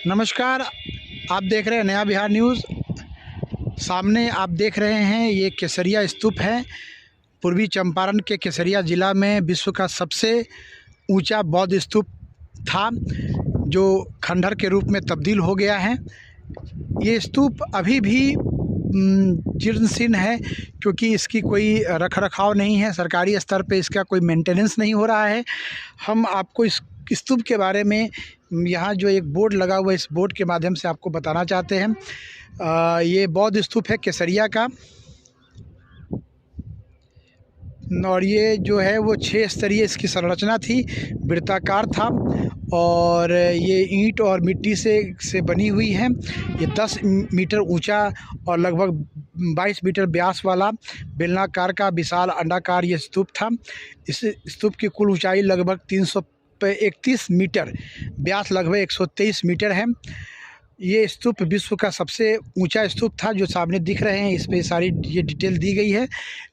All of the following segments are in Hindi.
नमस्कार। आप देख रहे हैं नया बिहार न्यूज़। सामने आप देख रहे हैं ये केसरिया स्तूप है। पूर्वी चंपारण के केसरिया ज़िला में विश्व का सबसे ऊंचा बौद्ध स्तूप था, जो खंडहर के रूप में तब्दील हो गया है। ये स्तूप अभी भी जीर्ण-शीर्ण है, क्योंकि इसकी कोई रख-रखाव नहीं है। सरकारी स्तर पे इसका कोई मेंटेनेंस नहीं हो रहा है। हम आपको इस स्तूप के बारे में यहाँ जो एक बोर्ड लगा हुआ है, इस बोर्ड के माध्यम से आपको बताना चाहते हैं। ये बौद्ध स्तूप है केसरिया का, और ये जो है वो 6 स्तरीय इसकी संरचना थी, वृत्ताकार था, और ये ईंट और मिट्टी से बनी हुई है। ये 10 मीटर ऊंचा और लगभग 22 मीटर व्यास वाला बेलनाकार का विशाल अंडाकार ये स्तूप था। इस स्तूप की कुल ऊंचाई लगभग 331 मीटर, व्यास लगभग 123 मीटर है। ये स्तूप विश्व का सबसे ऊंचा स्तूप था, जो सामने दिख रहे हैं। इस पे सारी ये डिटेल दी गई है,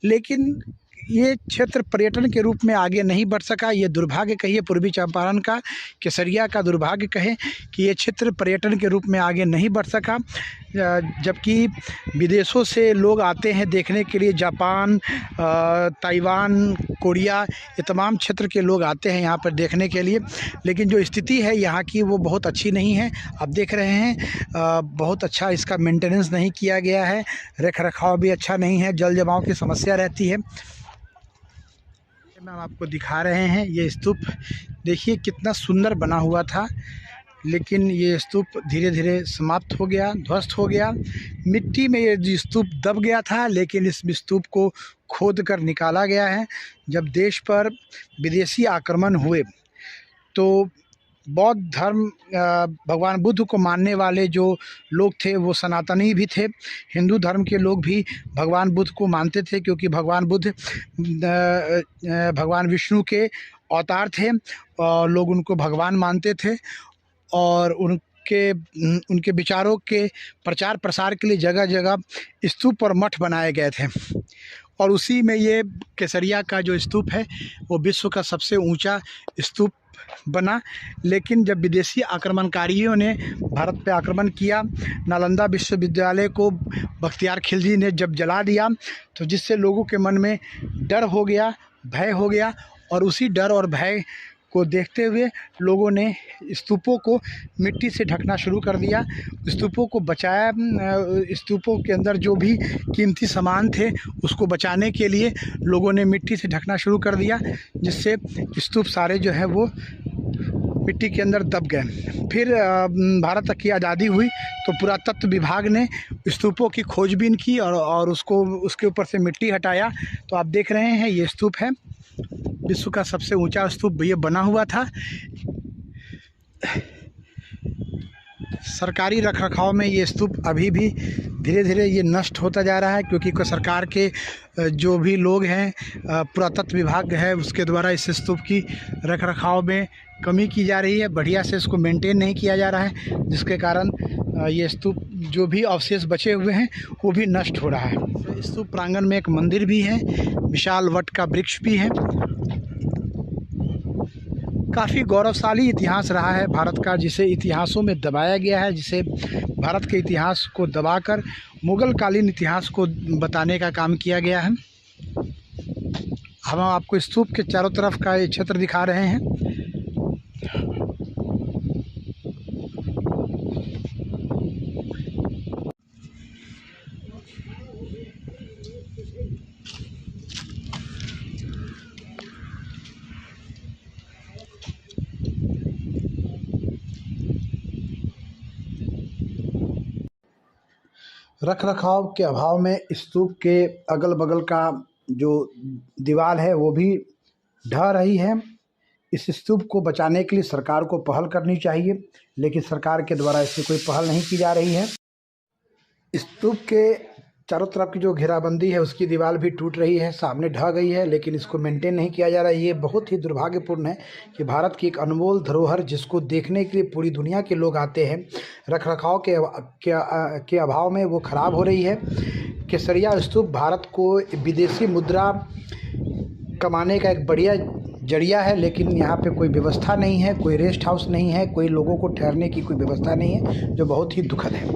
लेकिन ये क्षेत्र पर्यटन के रूप में आगे नहीं बढ़ सका। ये दुर्भाग्य कहिए पूर्वी चंपारण का, केसरिया का दुर्भाग्य कहें कि ये क्षेत्र पर्यटन के रूप में आगे नहीं बढ़ सका, जबकि विदेशों से लोग आते हैं देखने के लिए। जापान, ताइवान, कोरिया, ये तमाम क्षेत्र के लोग आते हैं यहाँ पर देखने के लिए। लेकिन जो स्थिति है यहाँ की वो बहुत अच्छी नहीं है। आप देख रहे हैं बहुत अच्छा इसका मेंटेनेंस नहीं किया गया है, रख रखाव भी अच्छा नहीं है, जल जमाव की समस्या रहती है। हम आपको दिखा रहे हैं ये स्तूप, देखिए कितना सुंदर बना हुआ था, लेकिन ये स्तूप धीरे धीरे समाप्त हो गया, ध्वस्त हो गया। मिट्टी में ये स्तूप दब गया था, लेकिन इस स्तूप को खोद कर निकाला गया है। जब देश पर विदेशी आक्रमण हुए तो बौद्ध धर्म, भगवान बुद्ध को मानने वाले जो लोग थे वो सनातनी भी थे। हिंदू धर्म के लोग भी भगवान बुद्ध को मानते थे, क्योंकि भगवान बुद्ध भगवान विष्णु के अवतार थे और लोग उनको भगवान मानते थे। और उनके विचारों के प्रचार प्रसार के लिए जगह जगह स्तूप और मठ बनाए गए थे, और उसी में ये केसरिया का जो स्तूप है वो विश्व का सबसे ऊंचा स्तूप बना। लेकिन जब विदेशी आक्रमणकारियों ने भारत पे आक्रमण किया, नालंदा विश्वविद्यालय को बख्तियार खिलजी ने जब जला दिया, तो जिससे लोगों के मन में डर हो गया, भय हो गया, और उसी डर और भय को देखते हुए लोगों ने स्तूपों को मिट्टी से ढकना शुरू कर दिया, स्तूपों को बचाया। स्तूपों के अंदर जो भी कीमती सामान थे उसको बचाने के लिए लोगों ने मिट्टी से ढकना शुरू कर दिया, जिससे स्तूप सारे जो है वो मिट्टी के अंदर दब गए। फिर भारत की आज़ादी हुई तो पुरातत्व विभाग ने स्तूपों की खोजबीन की और उसके ऊपर से मिट्टी हटाया। तो आप देख रहे हैं ये स्तूप है, विश्व का सबसे ऊंचा स्तूप ये बना हुआ था। सरकारी रखरखाव में ये स्तूप अभी भी धीरे धीरे ये नष्ट होता जा रहा है, क्योंकि सरकार के जो भी लोग हैं, पुरातत्व विभाग है, उसके द्वारा इस स्तूप की रखरखाव में कमी की जा रही है, बढ़िया से इसको मेंटेन नहीं किया जा रहा है, जिसके कारण ये स्तूप जो भी अवशेष बचे हुए हैं वो भी नष्ट हो रहा है। स्तूप प्रांगण में एक मंदिर भी है, विशाल वट का वृक्ष भी है। काफ़ी गौरवशाली इतिहास रहा है भारत का, जिसे इतिहासों में दबाया गया है, जिसे भारत के इतिहास को दबाकर मुग़ल कालीन इतिहास को बताने का काम किया गया है। हम आपको स्तूप के चारों तरफ का ये क्षेत्र दिखा रहे हैं। रख रखाव के अभाव में स्तूप के अगल बगल का जो दीवार है वो भी ढह रही है। इस स्तूप को बचाने के लिए सरकार को पहल करनी चाहिए, लेकिन सरकार के द्वारा इसकी कोई पहल नहीं की जा रही है। स्तूप के चारों तरफ की जो घेराबंदी है उसकी दीवार भी टूट रही है, सामने ढह गई है, लेकिन इसको मेंटेन नहीं किया जा रहा है। ये बहुत ही दुर्भाग्यपूर्ण है कि भारत की एक अनमोल धरोहर, जिसको देखने के लिए पूरी दुनिया के लोग आते हैं, रखरखाव के अभाव में वो ख़राब हो रही है। केसरिया स्तूप भारत को विदेशी मुद्रा कमाने का एक बढ़िया जरिया है, लेकिन यहाँ पे कोई व्यवस्था नहीं है, कोई रेस्ट हाउस नहीं है, कोई लोगों को ठहरने की कोई व्यवस्था नहीं है, जो बहुत ही दुखद है।